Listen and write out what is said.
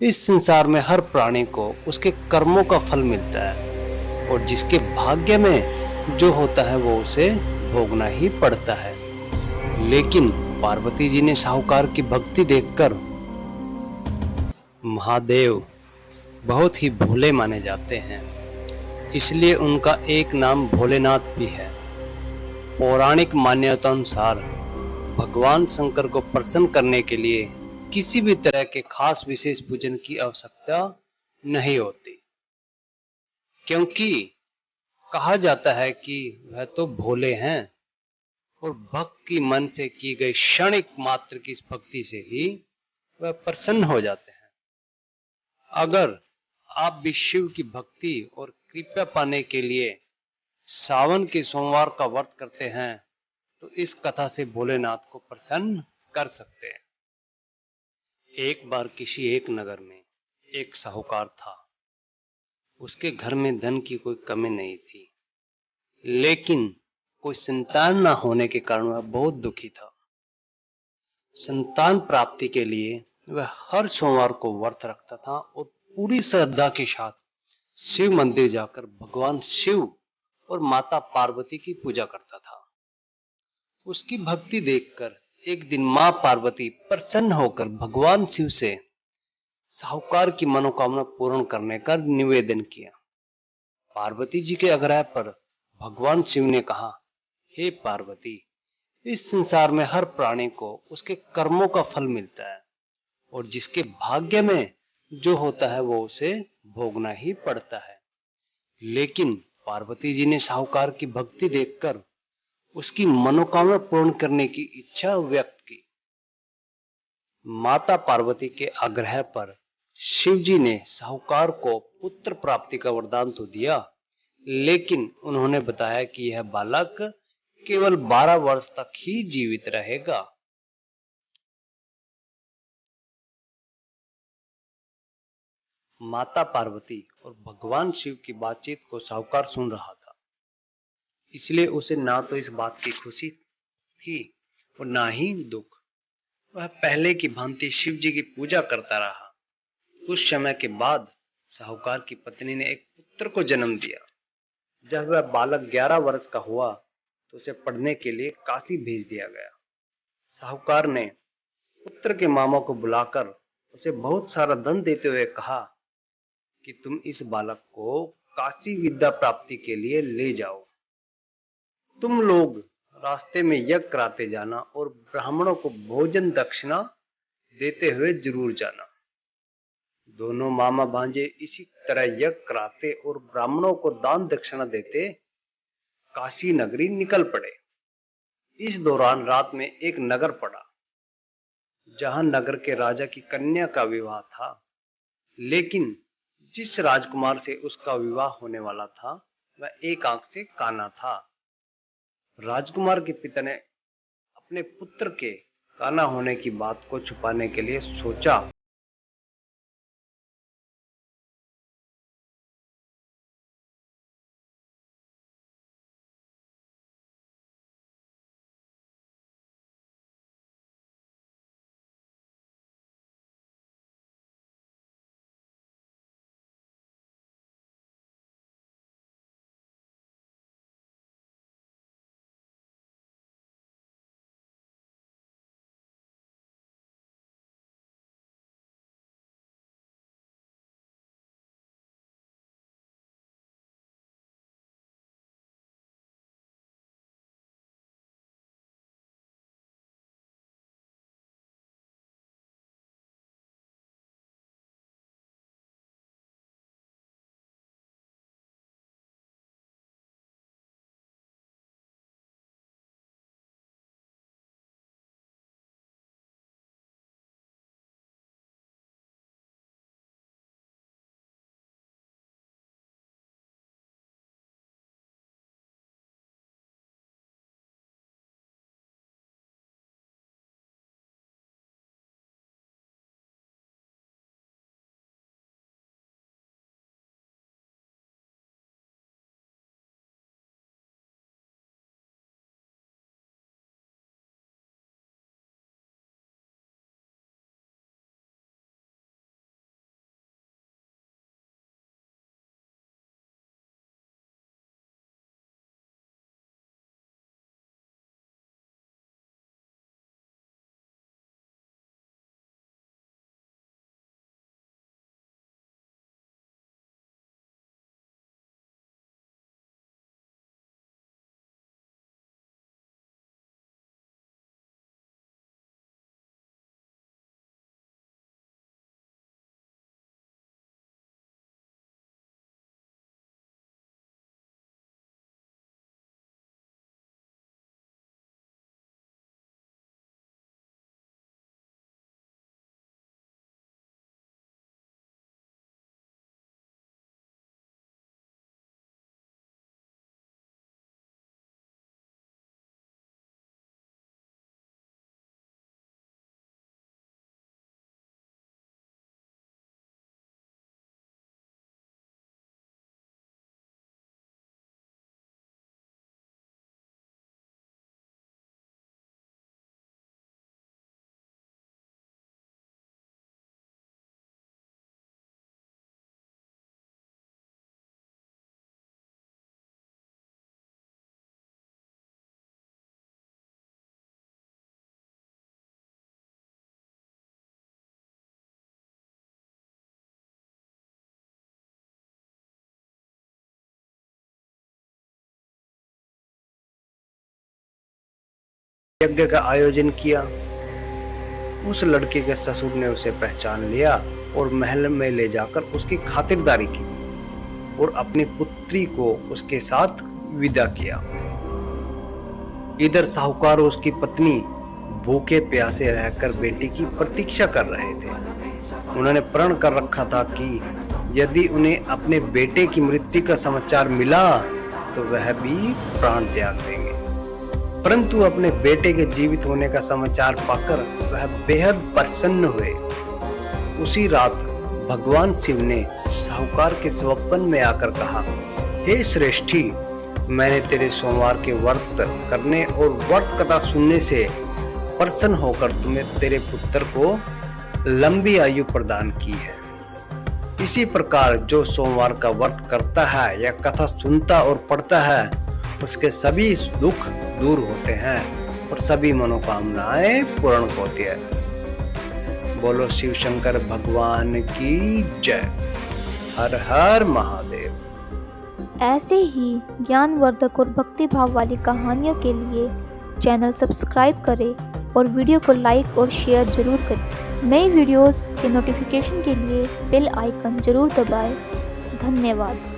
इस संसार में हर प्राणी को उसके कर्मों का फल मिलता है और जिसके भाग्य में जो होता है वो उसे भोगना ही पड़ता है। लेकिन पार्वती जी ने साहूकार की भक्ति देखकर महादेव बहुत ही भोले माने जाते हैं, इसलिए उनका एक नाम भोलेनाथ भी है। पौराणिक मान्यतानुसार भगवान शंकर को प्रसन्न करने के लिए किसी भी तरह के खास विशेष पूजन की आवश्यकता नहीं होती, क्योंकि कहा जाता है कि वह तो भोले हैं और भक्त की मन से की गई क्षणिक मात्र की इस भक्ति से ही वह प्रसन्न हो जाते हैं। अगर आप भी शिव की भक्ति और कृपा पाने के लिए सावन के सोमवार का व्रत करते हैं तो इस कथा से भोलेनाथ को प्रसन्न कर सकते हैं। एक बार किसी एक नगर में एक साहूकार था। उसके घर में धन की कोई कमी नहीं थी, लेकिन कोई संतान न होने के कारण वह बहुत दुखी था। संतान प्राप्ति के लिए वह हर सोमवार को व्रत रखता था और पूरी श्रद्धा के साथ शिव मंदिर जाकर भगवान शिव और माता पार्वती की पूजा करता था। उसकी भक्ति देखकर एक दिन मां पार्वती प्रसन्न होकर भगवान शिव से साहूकार की मनोकामना पूर्ण करने का निवेदन किया। पार्वती जी के आग्रह पर भगवान शिव ने कहा, हे पार्वती, इस संसार में हर प्राणी को उसके कर्मों का फल मिलता है और जिसके भाग्य में जो होता है वो उसे भोगना ही पड़ता है। लेकिन पार्वती जी ने साहूकार की भक्ति देखकर उसकी मनोकामना पूर्ण करने की इच्छा व्यक्त की। माता पार्वती के आग्रह पर शिव जी ने साहूकार को पुत्र प्राप्ति का वरदान तो दिया, लेकिन उन्होंने बताया कि यह बालक केवल 12 वर्ष तक ही जीवित रहेगा। माता पार्वती और भगवान शिव की बातचीत को साहूकार सुन रहा था, इसलिए उसे ना तो इस बात की खुशी थी और ना ही दुख। वह पहले की भांति शिव जी की पूजा करता रहा। कुछ समय के बाद साहूकार की पत्नी ने एक पुत्र को जन्म दिया। जब वह बालक 11 वर्ष का हुआ तो उसे पढ़ने के लिए काशी भेज दिया गया। साहूकार ने पुत्र के मामा को बुलाकर उसे बहुत सारा धन देते हुए कहा कि तुम इस बालक को काशी विद्या प्राप्ति के लिए ले जाओ। तुम लोग रास्ते में यज्ञ कराते जाना और ब्राह्मणों को भोजन दक्षिणा देते हुए जरूर जाना। दोनों मामा भांजे इसी तरह यज्ञ कराते और ब्राह्मणों को दान दक्षिणा देते काशी नगरी निकल पड़े। इस दौरान रात में एक नगर पड़ा, जहां नगर के राजा की कन्या का विवाह था। लेकिन जिस राजकुमार से उसका विवाह होने वाला था वह एक आंख से काना था। राजकुमार के पिता ने अपने पुत्र के काना होने की बात को छुपाने के लिए सोचा यज्ञ का आयोजन किया। उस लड़के के ससुर ने उसे पहचान लिया और महल में ले जाकर उसकी खातिरदारी की और अपनी पुत्री को उसके साथ विदा किया। इधर साहूकार और उसकी पत्नी भूखे प्यासे रहकर बेटी की प्रतीक्षा कर रहे थे। उन्होंने प्रण कर रखा था कि यदि उन्हें अपने बेटे की मृत्यु का समाचार मिला तो वह भी प्राण त्याग देंगे। परंतु अपने बेटे के जीवित होने का समाचार पाकर वह बेहद प्रसन्न हुए। उसी रात भगवान शिव ने साहूकार के स्वप्न में आकर कहा, हे श्रेष्ठी, मैंने तेरे सोमवार के व्रत करने और व्रत कथा सुनने से प्रसन्न होकर तुम्हें तेरे पुत्र को लंबी आयु प्रदान की है। इसी प्रकार जो सोमवार का व्रत करता है या कथा सुनता और पढ़ता है उसके सभी दुख दूर होते हैं और सभी मनोकामनाएं पूर्ण होती है। बोलो शिव शंकर भगवान की जय। हर हर महादेव। ऐसे ही ज्ञानवर्धक और भक्ति भाव वाली कहानियों के लिए चैनल सब्सक्राइब करें और वीडियो को लाइक और शेयर जरूर करें। नई वीडियोस के नोटिफिकेशन के लिए बेल आइकन जरूर दबाएं। धन्यवाद।